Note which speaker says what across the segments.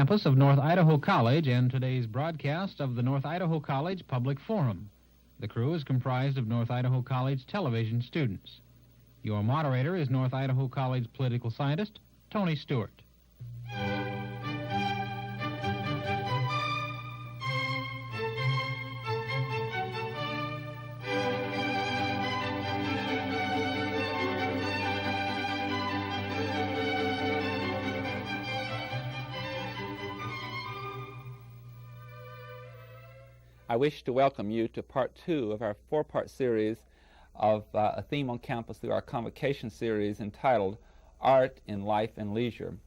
Speaker 1: campus of North Idaho College and today's broadcast of the North Idaho College Public Forum. The crew is comprised of North Idaho College television students. Your moderator is North Idaho College political scientist Tony Stewart.
Speaker 2: I wish to welcome you to part 2 of our 4-part series of a theme on campus through our convocation series entitled Art in Life and Leisure.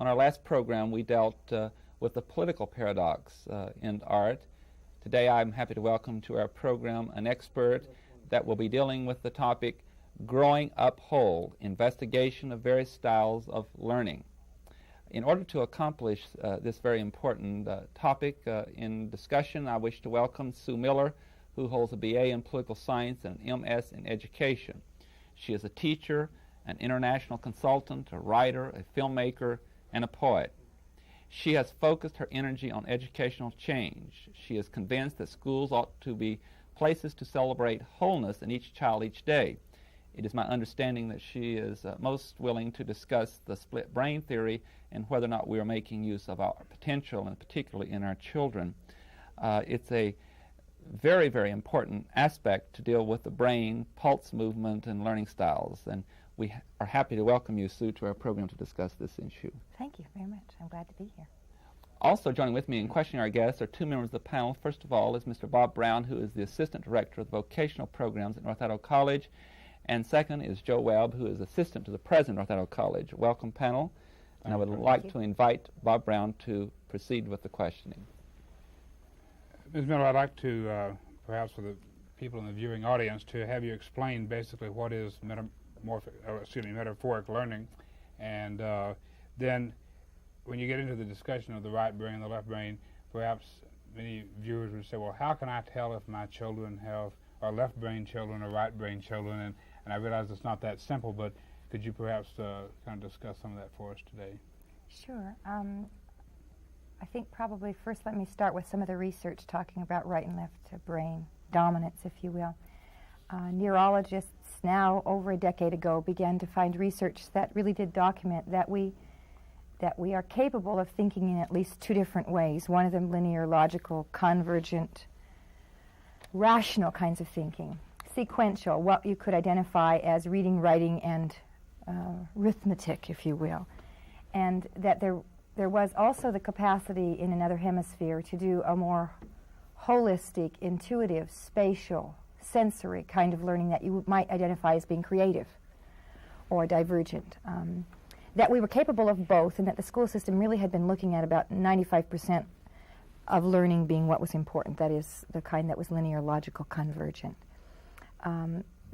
Speaker 2: On our last program, we dealt with the political paradox in art. Today, I'm happy to welcome to our program an expert that will be dealing with the topic Growing Up Whole, Investigation of Various Styles of Learning. In order to accomplish this very important topic in discussion, I wish to welcome Sue Miller, who holds a BA in Political Science and an MS in Education. She is a teacher, an international consultant, a writer, a filmmaker, and a poet. She has focused her energy on educational change. She is convinced that schools ought to be places to celebrate wholeness in each child each day. It is my understanding that she is most willing to discuss the split brain theory and whether or not we are making use of our potential, and particularly in our children. It's a very, very important aspect to deal with the brain, pulse movement, and learning styles. And we are happy to welcome you, Sue, to our program to discuss this issue.
Speaker 3: Thank you very much. I'm glad to be here.
Speaker 2: Also joining with me in questioning our guests are 2 members of the panel. First of all is Mr. Bob Brown, who is the Assistant Director of the Vocational Programs at North Idaho College. And second is Joe Webb, who is Assistant to the President of North Idaho College. Welcome, panel. And I would like to invite Bob Brown to proceed with the questioning.
Speaker 4: Ms. Miller, I'd like to, perhaps for the people in the viewing audience, to have you explain basically what is metaphoric learning. And then when you get into the discussion of the right brain and the left brain, perhaps many viewers would say, well, how can I tell if my children are left brain children or right brain children? And I realize it's not that simple, but could you perhaps kind of discuss some of that for us today?
Speaker 3: Sure. I think probably first let me start with some of the research talking about right and left brain dominance, if you will. Neurologists now, over a decade ago, began to find research that really did document that we are capable of thinking in at least 2 different ways. One of them linear, logical, convergent, rational kinds of thinking. Sequential, what you could identify as reading, writing, and arithmetic, if you will. And that there was also the capacity in another hemisphere to do a more holistic, intuitive, spatial, sensory kind of learning that you might identify as being creative or divergent. That we were capable of both, and that the school system really had been looking at about 95% of learning being what was important, that is, the kind that was linear, logical, convergent.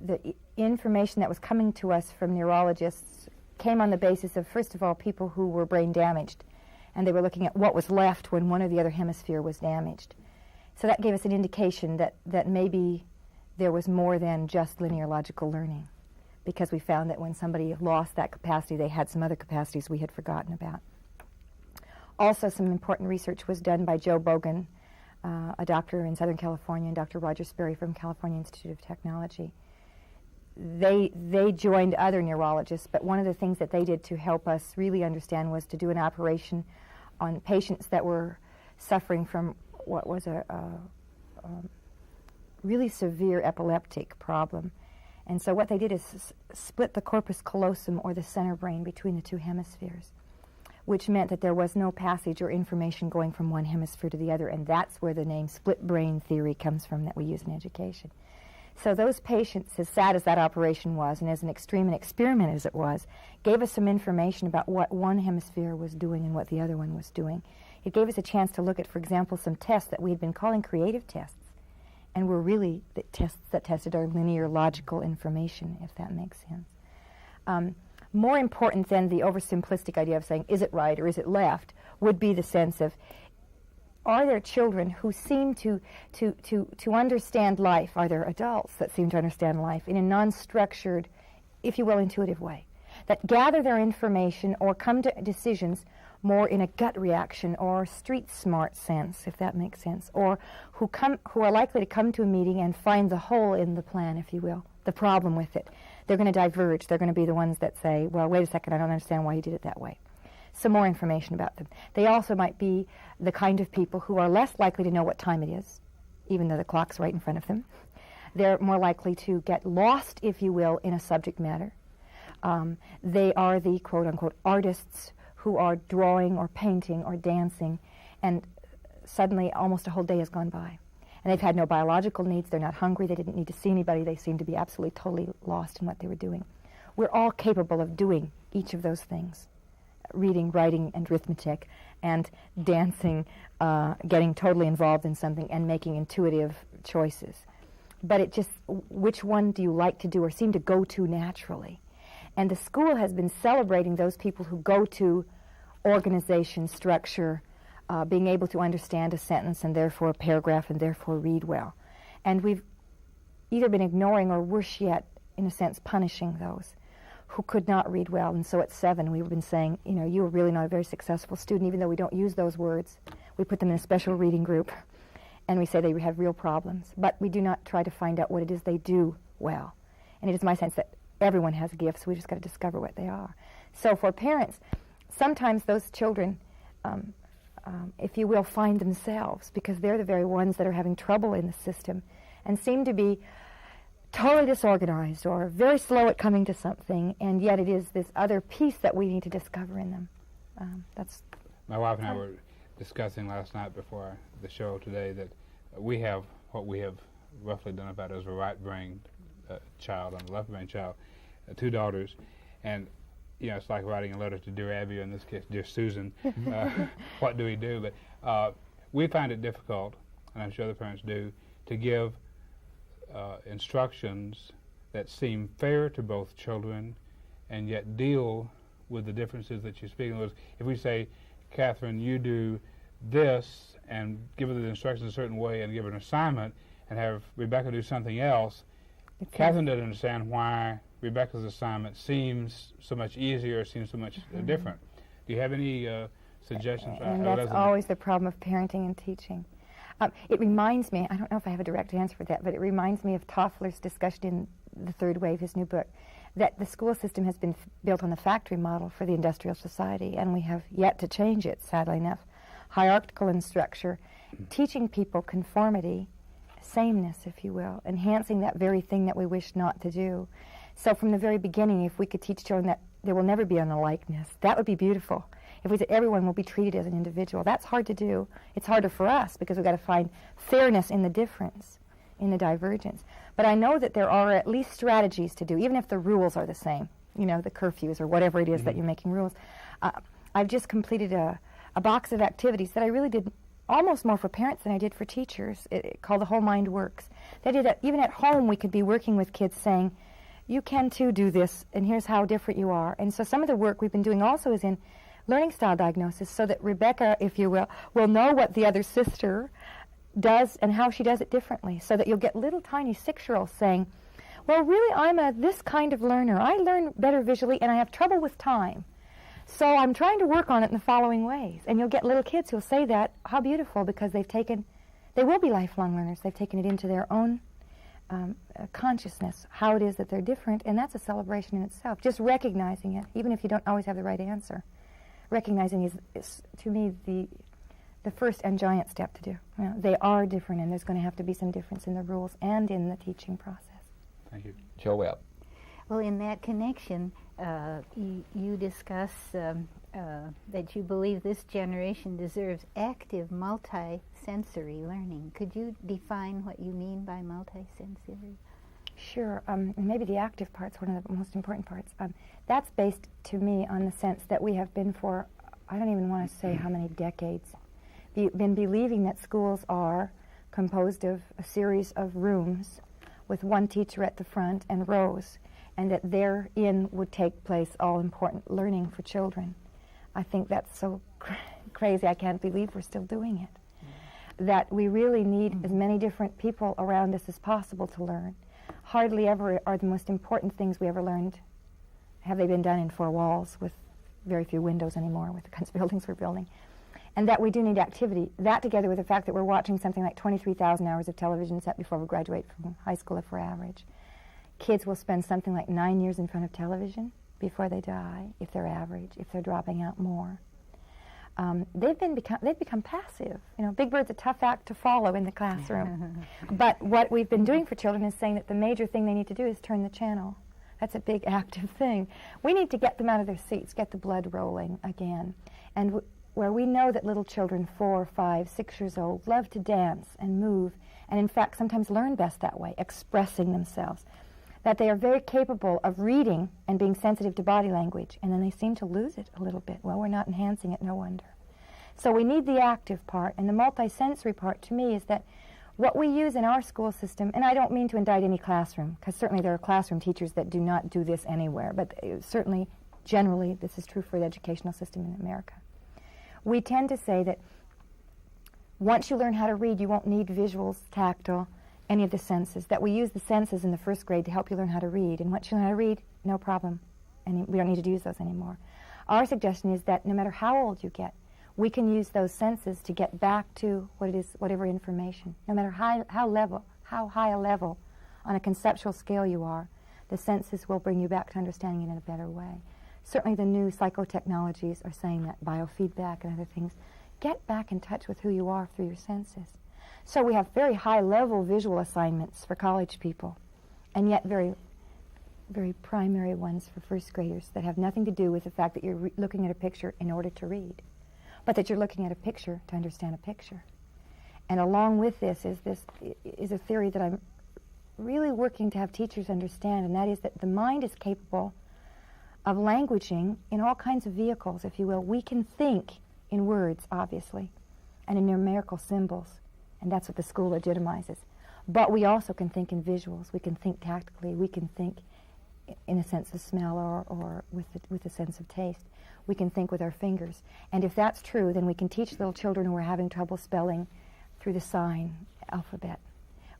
Speaker 3: The information that was coming to us from neurologists came on the basis of, first of all, people who were brain damaged, and they were looking at what was left when one or the other hemisphere was damaged. So that gave us an indication that maybe there was more than just linear logical learning, because we found that when somebody lost that capacity, they had some other capacities we had forgotten about. Also, some important research was done by Joe Bogan, a doctor in Southern California, and Dr. Roger Sperry from California Institute of Technology. They joined other neurologists, but one of the things that they did to help us really understand was to do an operation on patients that were suffering from what was a really severe epileptic problem. And so what they did is split the corpus callosum, or the center brain, between the 2 hemispheres, which meant that there was no passage or information going from one hemisphere to the other, and that's where the name split brain theory comes from that we use in education. So those patients, as sad as that operation was, and as an extreme an experiment as it was, gave us some information about what one hemisphere was doing and what the other one was doing. It gave us a chance to look at, for example, some tests that we had been calling creative tests, and were really the tests that tested our linear logical information, if that makes sense. More important than the oversimplistic idea of saying, is it right or is it left, would be the sense of, are there children who seem to understand life? Are there adults that seem to understand life in a non-structured, if you will, intuitive way, that gather their information or come to decisions more in a gut reaction or street smart sense, if that makes sense, or who are likely to come to a meeting and find the hole in the plan, if you will, the problem with it. They're going to diverge. They're going to be the ones that say, well, wait a second, I don't understand why you did it that way. Some more information about them. They also might be the kind of people who are less likely to know what time it is, even though the clock's right in front of them. They're more likely to get lost, if you will, in a subject matter. They are the quote-unquote artists who are drawing or painting or dancing, and suddenly almost a whole day has gone by. And they've had no biological needs. They're not hungry. They didn't need to see anybody. They seem to be absolutely, totally lost in what they were doing. We're all capable of doing each of those things: reading, writing, and arithmetic, and dancing, getting totally involved in something, and making intuitive choices. But it just, which one do you like to do or seem to go to naturally? And the school has been celebrating those people who go to organization, structure, being able to understand a sentence and therefore a paragraph and therefore read well. And we've either been ignoring or, worse yet, in a sense, punishing those who could not read well. And so at 7, we've been saying, you know, you are really not a very successful student, even though we don't use those words. We put them in a special reading group, and we say they have real problems. But we do not try to find out what it is they do well. And it is my sense that everyone has gifts. We just got to discover what they are. So for parents, sometimes those children, if you will, find themselves because they're the very ones that are having trouble in the system and seem to be totally disorganized or very slow at coming to something, and yet it is this other piece that we need to discover in them. That's
Speaker 4: my wife and I were discussing last night before the show today that we have what we have roughly done about as a right-brained child and a left-brained child, 2 daughters, and you know, it's like writing a letter to Dear Abby, or in this case, Dear Susan. What do we do? But we find it difficult, and I'm sure other parents do, to give instructions that seem fair to both children and yet deal with the differences that you speak. In other words, if we say, Catherine, you do this, and give her the instructions a certain way and give her an assignment, and have Rebecca do something else, Catherine doesn't understand why Rebecca's assignment seems so much easier, seems so much different. Do you have any suggestions?
Speaker 3: And that's always the problem of parenting and teaching. It reminds me, I don't know if I have a direct answer for that, but it reminds me of Toffler's discussion in The Third Wave, his new book, that the school system has been built on the factory model for the industrial society, and we have yet to change it, sadly enough. Hierarchical in structure, teaching people conformity, sameness, if you will, enhancing that very thing that we wish not to do. So from the very beginning, if we could teach children that there will never be an alikeness, that would be beautiful. If we said everyone will be treated as an individual, that's hard to do. It's harder for us because we've got to find fairness in the difference, in the divergence. But I know that there are at least strategies to do, even if the rules are the same, you know, the curfews or whatever it is that you're making rules. I've just completed a box of activities that I really did almost more for parents than I did for teachers, called The Whole Mind Works. That is that even at home we could be working with kids saying, you can too do this, and here's how different you are. And so some of the work we've been doing also is in learning style diagnosis, so that Rebecca, if you will know what the other sister does and how she does it differently, so that you'll get little tiny 6-year-olds saying, well, really, I'm this kind of learner. I learn better visually, and I have trouble with time. So I'm trying to work on it in the following ways. And you'll get little kids who'll say that. How beautiful, because they will be lifelong learners. They've taken it into their own consciousness, how it is that they're different, and that's a celebration in itself. Just recognizing it, even if you don't always have the right answer. Recognizing is to me, the first and giant step to do. You know, they are different, and there's going to have to be some difference in the rules and in the teaching process.
Speaker 2: Thank you. Joe Webb.
Speaker 5: Well, in that connection, you discuss that you believe this generation deserves active multisensory learning. Could you define what you mean by multisensory?
Speaker 3: Sure. Maybe the active part's one of the most important parts. That's based, to me, on the sense that we have been for, I don't even want to say how many decades, been believing that schools are composed of a series of rooms with one teacher at the front and rows, and that therein would take place all important learning for children. I think that's so crazy. I can't believe we're still doing it. That we really need as many different people around us as possible to learn. Hardly ever are the most important things we ever learned, have they been done in 4 walls with very few windows anymore with the kinds of buildings we're building. And that we do need activity. That together with the fact that we're watching something like 23,000 hours of television set before we graduate from high school if we're average. Kids will spend something like 9 years in front of television before they die, if they're average, if they're dropping out more. They've become passive. You know, Big Bird's a tough act to follow in the classroom. But what we've been doing for children is saying that the major thing they need to do is turn the channel. That's a big active thing. We need to get them out of their seats, get the blood rolling again. And where we know that little children, 4, 5, 6 years old, love to dance and move, and in fact sometimes learn best that way, expressing themselves, that they are very capable of reading and being sensitive to body language, and then they seem to lose it a little bit. Well, we're not enhancing it, no wonder. So we need the active part, and the multisensory part to me is that what we use in our school system, and I don't mean to indict any classroom, because certainly there are classroom teachers that do not do this anywhere, but certainly, generally, this is true for the educational system in America. We tend to say that once you learn how to read, you won't need visuals, tactile, any of the senses, that we use the senses in the first grade to help you learn how to read. And once you learn how to read, no problem. And we don't need to use those anymore. Our suggestion is that no matter how old you get, we can use those senses to get back to what it is, whatever information. No matter how high a level on a conceptual scale you are, the senses will bring you back to understanding it in a better way. Certainly the new psychotechnologies are saying that, biofeedback and other things. Get back in touch with who you are through your senses. So we have very high-level visual assignments for college people, and yet very, very primary ones for first graders that have nothing to do with the fact that you're looking at a picture in order to read, but that you're looking at a picture to understand a picture. And along with this is a theory that I'm really working to have teachers understand, and that is that the mind is capable of languaging in all kinds of vehicles, if you will. We can think in words, obviously, and in numerical symbols, and that's what the school legitimizes. But we also can think in visuals. We can think tactically. We can think in a sense of smell or with a sense of taste. We can think with our fingers. And if that's true, then we can teach little children who are having trouble spelling through the sign alphabet.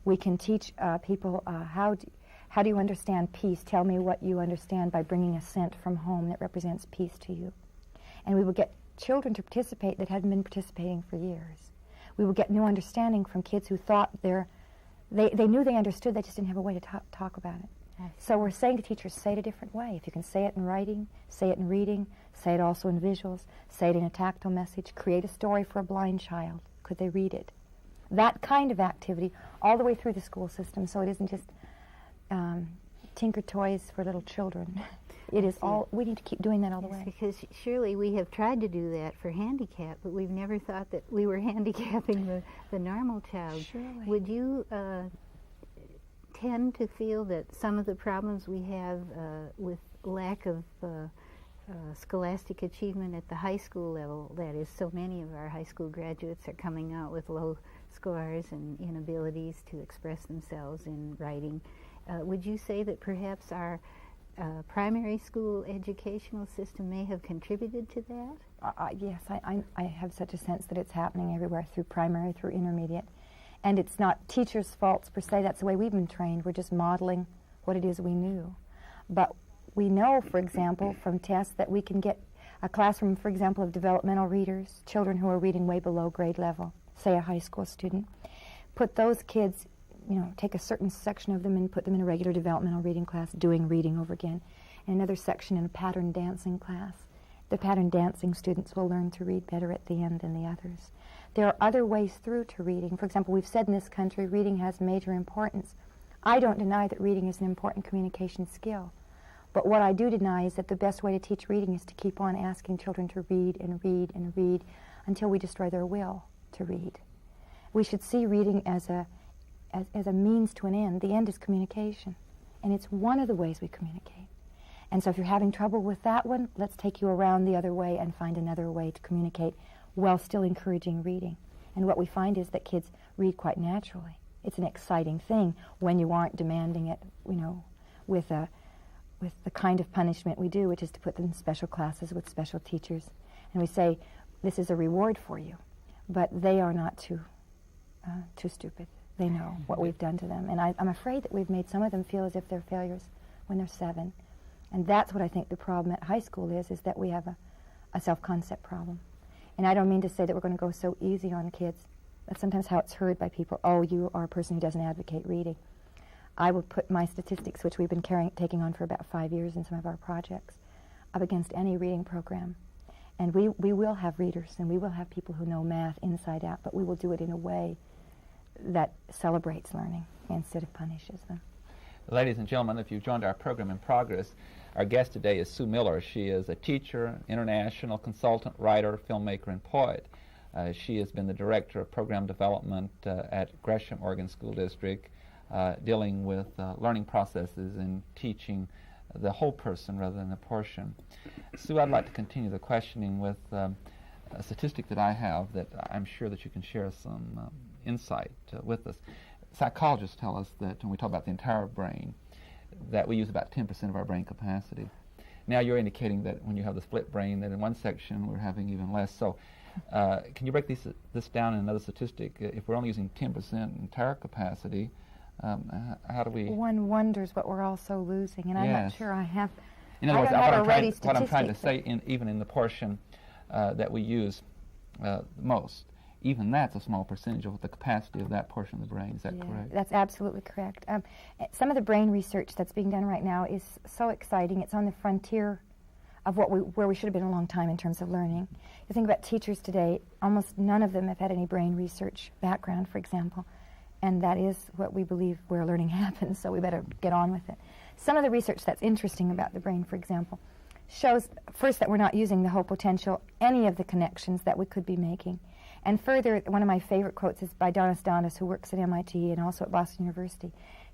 Speaker 3: We can teach people how do you understand peace? Tell me what you understand by bringing a scent from home that represents peace to you. And we will get children to participate that hadn't been participating for years. We will get new understanding from kids who thought they knew they understood, they just didn't have a way to talk about it. So we're saying to teachers, say it a different way. If you can say it in writing, say it in reading, say it also in visuals, say it in a tactile message, create a story for a blind child. Could they read it? That kind of activity all the way through the school system, so it isn't just tinker toys for little children. It is all, we need to keep doing that all the way.
Speaker 5: Because surely we have tried to do that for handicap, but we've never thought that we were handicapping the normal child.
Speaker 3: Surely.
Speaker 5: Would you tend to feel that some of the problems we have with lack of scholastic achievement at the high school level, that is, so many of our high school graduates are coming out with low scores and inabilities to express themselves in writing, would you say that perhaps our primary school educational system may have contributed to that?
Speaker 3: Yes, I have such a sense that it's happening everywhere, through primary, through intermediate. And it's not teachers' faults per se. That's the way we've been trained. We're just modeling what it is we knew. But we know, for example, from tests that we can get a classroom, for example, of developmental readers, children who are reading way below grade level, say a high school student, put those kids, take a certain section of them and put them in a regular developmental reading class, doing reading over again, and another section in a pattern dancing class. The pattern dancing students will learn to read better at the end than the others. There are other ways through to reading. For example, we've said in this country reading has major importance. I don't deny that reading is an important communication skill. But what I do deny is that the best way to teach reading is to keep on asking children to read and read and read until we destroy their will to read. We should see reading as a means to an end. The end is communication, and it's one of the ways we communicate. And so if you're having trouble with that one, let's take you around the other way and find another way to communicate while still encouraging reading. And what we find is that kids read quite naturally. It's an exciting thing when you aren't demanding it, with the kind of punishment we do, which is to put them in special classes with special teachers. And we say, this is a reward for you. But they are not too stupid. They know what we've done to them. And I'm afraid that we've made some of them feel as if they're failures when they're 7. And that's what I think the problem at high school is that we have a self-concept problem. And I don't mean to say that we're going to go so easy on kids. That's sometimes how it's heard by people. Oh, you are a person who doesn't advocate reading. I will put my statistics, which we've been taking on for about 5 years in some of our projects, up against any reading program. And we will have readers, and we will have people who know math inside out, but we will do it in a way that celebrates learning instead of punishes them.
Speaker 2: Ladies and gentlemen, if you've joined our program in progress, our guest today is Sue Miller. She is a teacher, international consultant, writer, filmmaker, and poet. She has been the director of program development at Gresham, Oregon School District, dealing with learning processes and teaching the whole person rather than a portion. Sue, I'd like to continue the questioning with a statistic that I have that I'm sure that you can share some insight with us. Psychologists tell us that when we talk about the entire brain, that we use about 10% of our brain capacity. Now you're indicating that when you have the split brain, that in one section we're having even less. So can you break this down in another statistic? If we're only using 10% entire capacity, how do we...
Speaker 3: One wonders what we're also losing, and I'm not sure I have...
Speaker 2: In other words, what I'm trying to say, even in the portion that we use most, even that's a small percentage of the capacity of that portion of the brain. Is that correct?
Speaker 3: That's absolutely correct. Some of the brain research that's being done right now is so exciting. It's on the frontier of where we should have been a long time in terms of learning. You think about teachers today, almost none of them have had any brain research background, for example, and that is what we believe where learning happens, so we better get on with it. Some of the research that's interesting about the brain, for example, shows first that we're not using the whole potential, any of the connections that we could be making. And further, one of my favorite quotes is by Donna Donnis, who works at MIT and also at Boston University.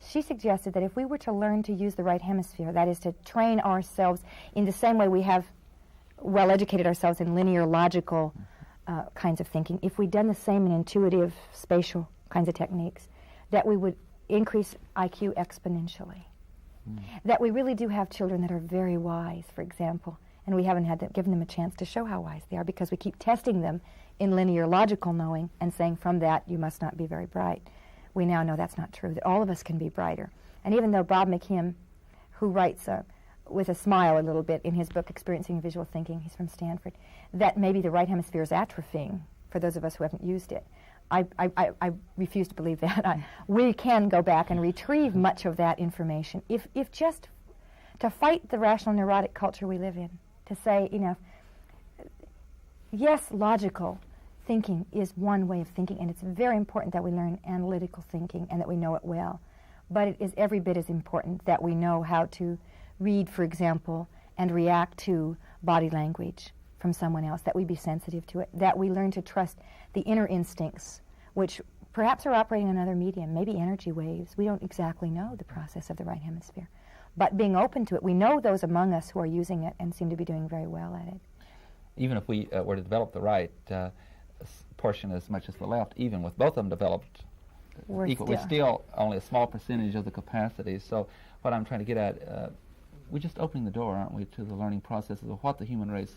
Speaker 3: She suggested that if we were to learn to use the right hemisphere, that is to train ourselves in the same way we have well-educated ourselves in linear, logical kinds of thinking, if we'd done the same in intuitive, spatial kinds of techniques, that we would increase IQ exponentially. That we really do have children that are very wise, for example, and we haven't given them a chance to show how wise they are because we keep testing them in linear logical knowing and saying from that you must not be very bright. We now know that's not true, that all of us can be brighter. And even though Bob McKim, who writes with a smile a little bit in his book Experiencing Visual Thinking, he's from Stanford, that maybe the right hemisphere is atrophying for those of us who haven't used it. I refuse to believe that. We can go back and retrieve much of that information if just to fight the rational neurotic culture we live in, to say, yes, logical thinking is one way of thinking, and it's very important that we learn analytical thinking and that we know it well. But it is every bit as important that we know how to read, for example, and react to body language from someone else, that we be sensitive to it, that we learn to trust the inner instincts, which perhaps are operating on another medium, maybe energy waves. We don't exactly know the process of the right hemisphere. But being open to it, we know those among us who are using it and seem to be doing very well at it.
Speaker 2: Even if we were to develop the right portion as much as the left, even with both of them developed equal, we're still only a small percentage of the capacity. So what I'm trying to get at, we're just opening the door, aren't we, to the learning processes of what the human race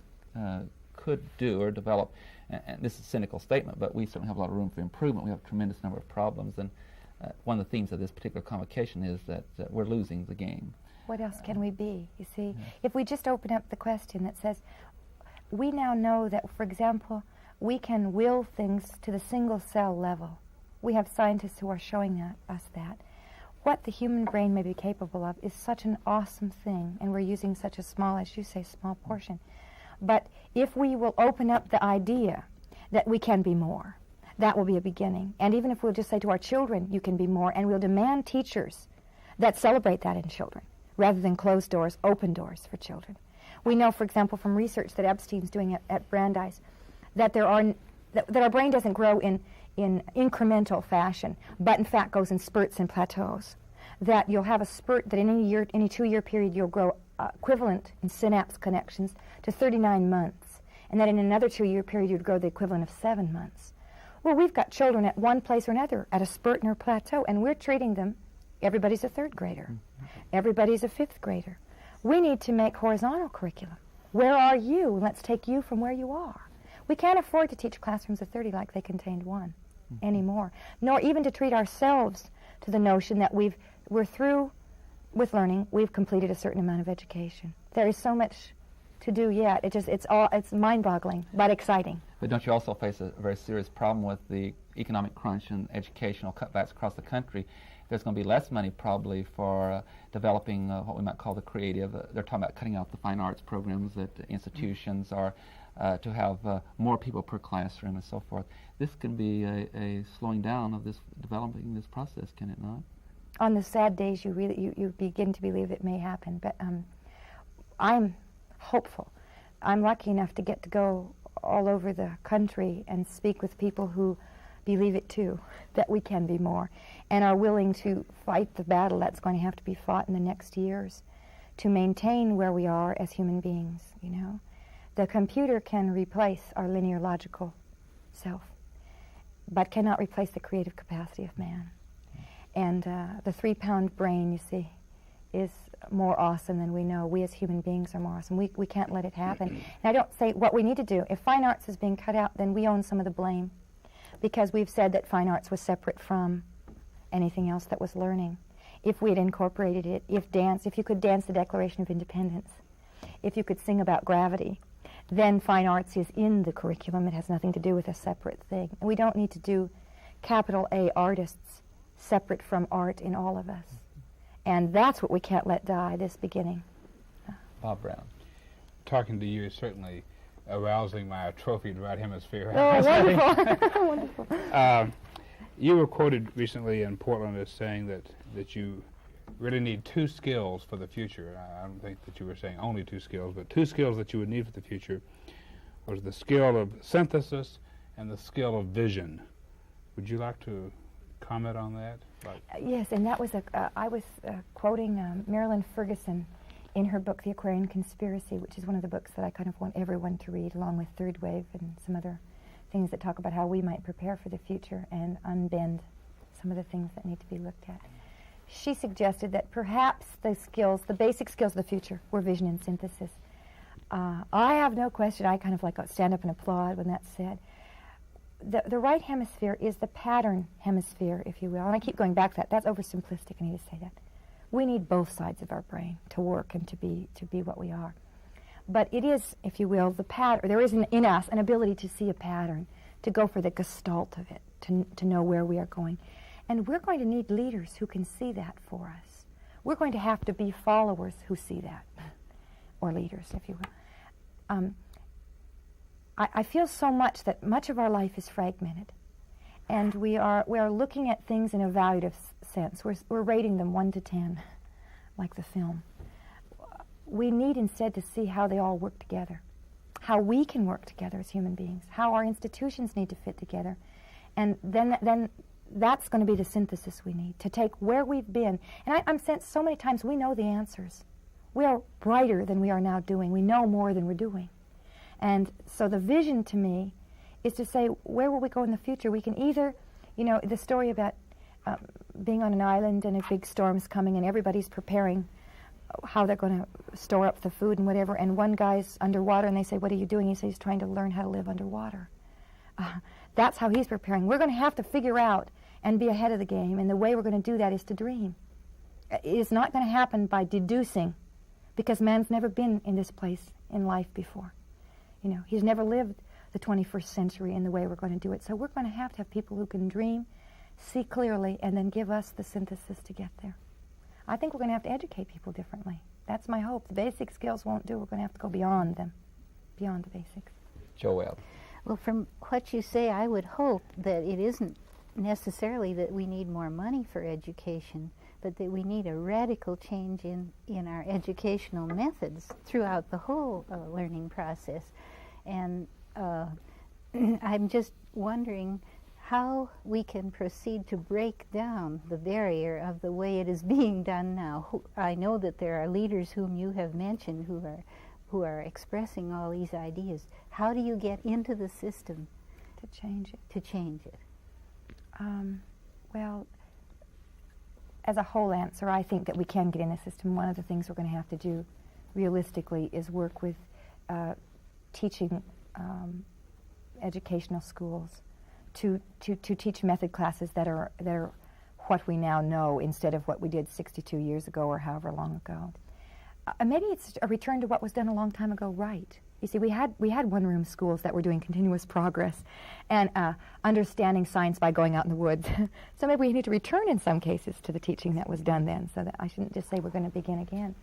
Speaker 2: could do or develop. And this is a cynical statement, but we certainly have a lot of room for improvement. We have a tremendous number of problems, and one of the themes of this particular convocation is that we're losing the game.
Speaker 3: What else can we be, you see? If we just open up the question that says, we now know that, for example, we can will things to the single cell level. We have scientists who are showing us that. What the human brain may be capable of is such an awesome thing, and we're using such a small, as you say, small portion. But if we will open up the idea that we can be more, that will be a beginning. And even if we'll just say to our children, you can be more, and we'll demand teachers that celebrate that in children, rather than closed doors, open doors for children. We know, for example, from research that Epstein's doing at Brandeis, that that our brain doesn't grow in incremental fashion, but in fact goes in spurts and plateaus. That you'll have a spurt that in any 2-year period you'll grow equivalent in synapse connections to 39 months, and that in another 2-year period you'd grow the equivalent of 7 months. Well, we've got children at one place or another at a spurt and a plateau, and we're treating them, everybody's a 3rd grader, everybody's a 5th grader. We need to make horizontal curriculum. Where are you? Let's take you from where you are. We can't afford to teach classrooms of 30 like they contained 1 anymore, nor even to treat ourselves to the notion that we're through with learning, we've completed a certain amount of education. There is so much to do yet. It's mind-boggling, but exciting.
Speaker 2: But don't you also face a very serious problem with the economic crunch and educational cutbacks across the country? There's going to be less money probably for developing what we might call the creative. They're talking about cutting out the fine arts programs at institutions, or to have more people per classroom and so forth. This can be a slowing down of this developing this process, can it not?
Speaker 3: On the sad days, you begin to believe it may happen, but I'm hopeful. I'm lucky enough to get to go all over the country and speak with people who believe it too, that we can be more, and are willing to fight the battle that's going to have to be fought in the next years to maintain where we are as human beings, you know. The computer can replace our linear logical self, but cannot replace the creative capacity of man. And the 3-pound brain, you see, is more awesome than we know. We as human beings are more awesome. We can't let it happen. And I don't say what we need to do. If fine arts is being cut out, then we own some of the blame, because we've said that fine arts was separate from anything else that was learning. If we had incorporated it, if you could dance the Declaration of Independence, if you could sing about gravity, then fine arts is in the curriculum. It has nothing to do with a separate thing. And we don't need to do capital A artists separate from art in all of us. And that's what we can't let die, this beginning.
Speaker 2: Bob Brown.
Speaker 4: Talking to you is certainly arousing my atrophied right hemisphere.
Speaker 3: Oh, wonderful. Wonderful.
Speaker 4: You were quoted recently in Portland as saying that you really need 2 skills for the future. I don't think that you were saying only 2 skills, but 2 skills that you would need for the future was the skill of synthesis and the skill of vision. Would you like to comment on that?
Speaker 3: Yes, and that was I was quoting Marilyn Ferguson in her book, The Aquarian Conspiracy, which is one of the books that I kind of want everyone to read, along with Third Wave and some other things that talk about how we might prepare for the future and unbend some of the things that need to be looked at. She suggested that perhaps the basic skills of the future were vision and synthesis. I have no question. I kind of like stand up and applaud when that's said. The right hemisphere is the pattern hemisphere, if you will. And I keep going back to that. That's oversimplistic. I need to say that. We need both sides of our brain to work and to be what we are. But it is, if you will, the pattern. There is in us an ability to see a pattern, to go for the gestalt of it, to know where we are going. And we're going to need leaders who can see that for us. We're going to have to be followers who see that, or leaders, if you will. I feel so much that much of our life is fragmented, and we are looking at things in a evaluative sense. We're rating them 1 to 10, like the film. We need instead to see how they all work together, how we can work together as human beings, how our institutions need to fit together, and then that's going to be the synthesis we need to take where we've been. And I'm sensed so many times we know the answers. We are brighter than we are now doing. We know more than we're doing. And so the vision to me is to say, where will we go in the future? We can either, you know, the story about being on an island and a big storm's coming and everybody's preparing how they're going to store up the food and whatever, and one guy's underwater and they say, what are you doing? He says he's trying to learn how to live underwater. That's how he's preparing. We're going to have to figure out and be ahead of the game, and the way we're going to do that is to dream. It's not going to happen by deducing, because man's never been in this place in life before. You know, he's never lived the 21st century in the way we're going to do it. So we're going to have people who can dream, see clearly, and then give us the synthesis to get there. I think we're going to have to educate people differently. That's my hope. The basic skills won't do. We're going to have to go beyond them, beyond the basics.
Speaker 2: Joelle.
Speaker 5: Well, from what you say, I would hope that it isn't necessarily that we need more money for education, but that we need a radical change in our educational methods throughout the whole learning process. And I'm just wondering how we can proceed to break down the barrier of the way it is being done now. I know that there are leaders whom you have mentioned who are expressing all these ideas. How do you get into the system
Speaker 3: to change it?
Speaker 5: To change it.
Speaker 3: Well, as a whole answer, I think that we can get in the system. One of the things we're going to have to do realistically is work with teaching educational schools to teach method classes that are what we now know instead of what we did 62 years ago or however long ago. maybe it's a return to what was done a long time ago right. You see, we had one-room schools that were doing continuous progress and understanding science by going out in the woods. So maybe we need to return in some cases to the teaching that was done then, so that I shouldn't just say we're going to begin again.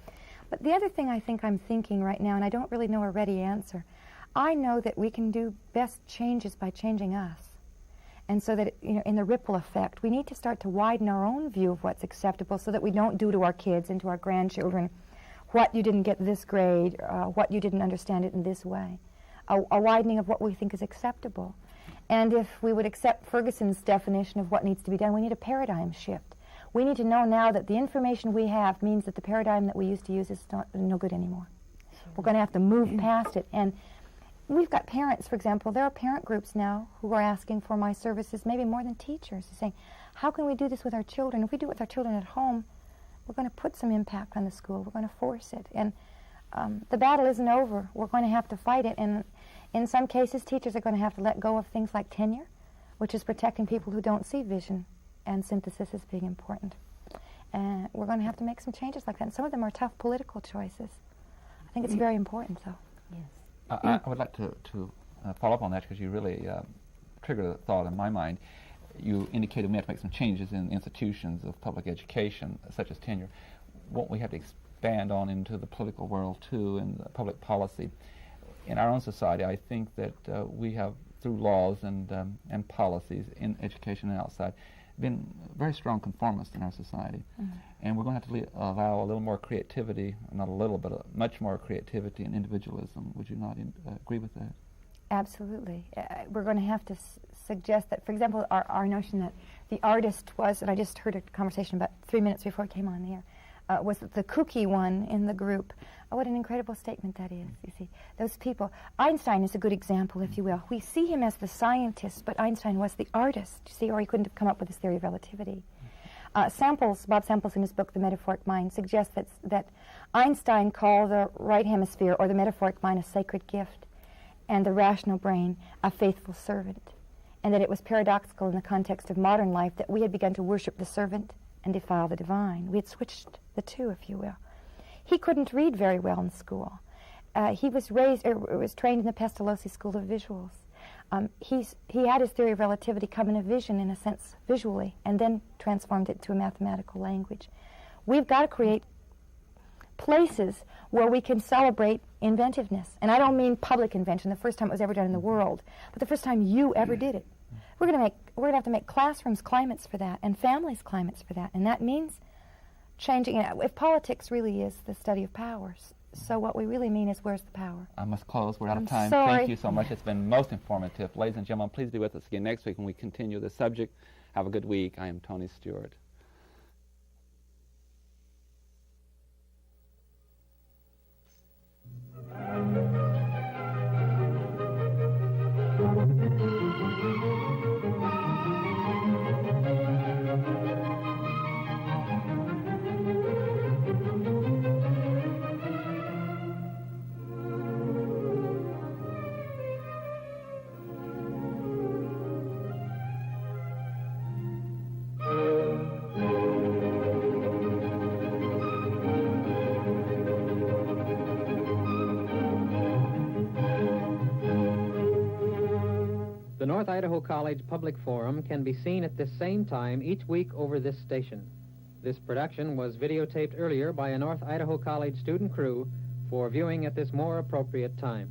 Speaker 3: But the other thing I think I'm thinking right now, and I don't really know a ready answer, I know that we can do best changes by changing us. And so that, in the ripple effect, we need to start to widen our own view of what's acceptable so that we don't do to our kids and to our grandchildren what you didn't get this grade, what you didn't understand it in this way. A widening of what we think is acceptable. And if we would accept Ferguson's definition of what needs to be done, we need a paradigm shift. We need to know now that the information we have means that the paradigm that we used to use is no good anymore. We're going to have to move past it. And we've got parents, for example, there are parent groups now who are asking for my services, maybe more than teachers, saying, how can we do this with our children? If we do it with our children at home, we're going to put some impact on the school. We're going to force it. And the battle isn't over. We're going to have to fight it. And in some cases, teachers are going to have to let go of things like tenure, which is protecting people who don't see vision and synthesis as being important. And we're going to have to make some changes like that. And some of them are tough political choices. I think it's very important, though.
Speaker 5: Yes.
Speaker 2: I would like to follow up on that because you really triggered a thought in my mind. You indicated we have to make some changes in institutions of public education, such as tenure. Won't we have to expand on into the political world, too, and public policy? In our own society, I think that we have, through laws and policies in education and outside, been very strong conformists in our society. Mm-hmm. And we're going to have to allow a little more creativity, not a little, but much more creativity and individualism. Would you not agree with that?
Speaker 3: Absolutely. We're going to have to suggest that, for example, our notion that the artist was, and I just heard a conversation about 3 minutes before it came on the air, was the kooky one in the group. Oh, what an incredible statement that is, you see. Those people. Einstein is a good example, if you will. We see him as the scientist, but Einstein was the artist, you see, or he couldn't have come up with his theory of relativity. Bob Samples in his book, The Metaphoric Mind, suggests that Einstein called the right hemisphere, or the metaphoric mind, a sacred gift, and the rational brain a faithful servant, and that it was paradoxical in the context of modern life that we had begun to worship the servant and defile the divine. We had switched the two, if you will. He couldn't read very well in school. He was trained in the Pestalozzi School of Visuals. He had his theory of relativity come in a vision, in a sense, visually, and then transformed it to a mathematical language. We've got to create places where we can celebrate inventiveness. And I don't mean public invention, the first time it was ever done in the world, but the first time you ever did it. We're going to have to make classrooms climates for that, and families climates for that. And that means changing it. If politics really is the study of powers, so what we really mean is, where's the power?
Speaker 2: I must close. We're out of time.
Speaker 3: Sorry.
Speaker 2: Thank you so much. It's been most informative. Ladies and gentlemen, please be with us again next week when we continue the subject. Have a good week. I am Tony Stewart.
Speaker 1: The North Idaho College Public Forum can be seen at this same time each week over this station. This production was videotaped earlier by a North Idaho College student crew for viewing at this more appropriate time.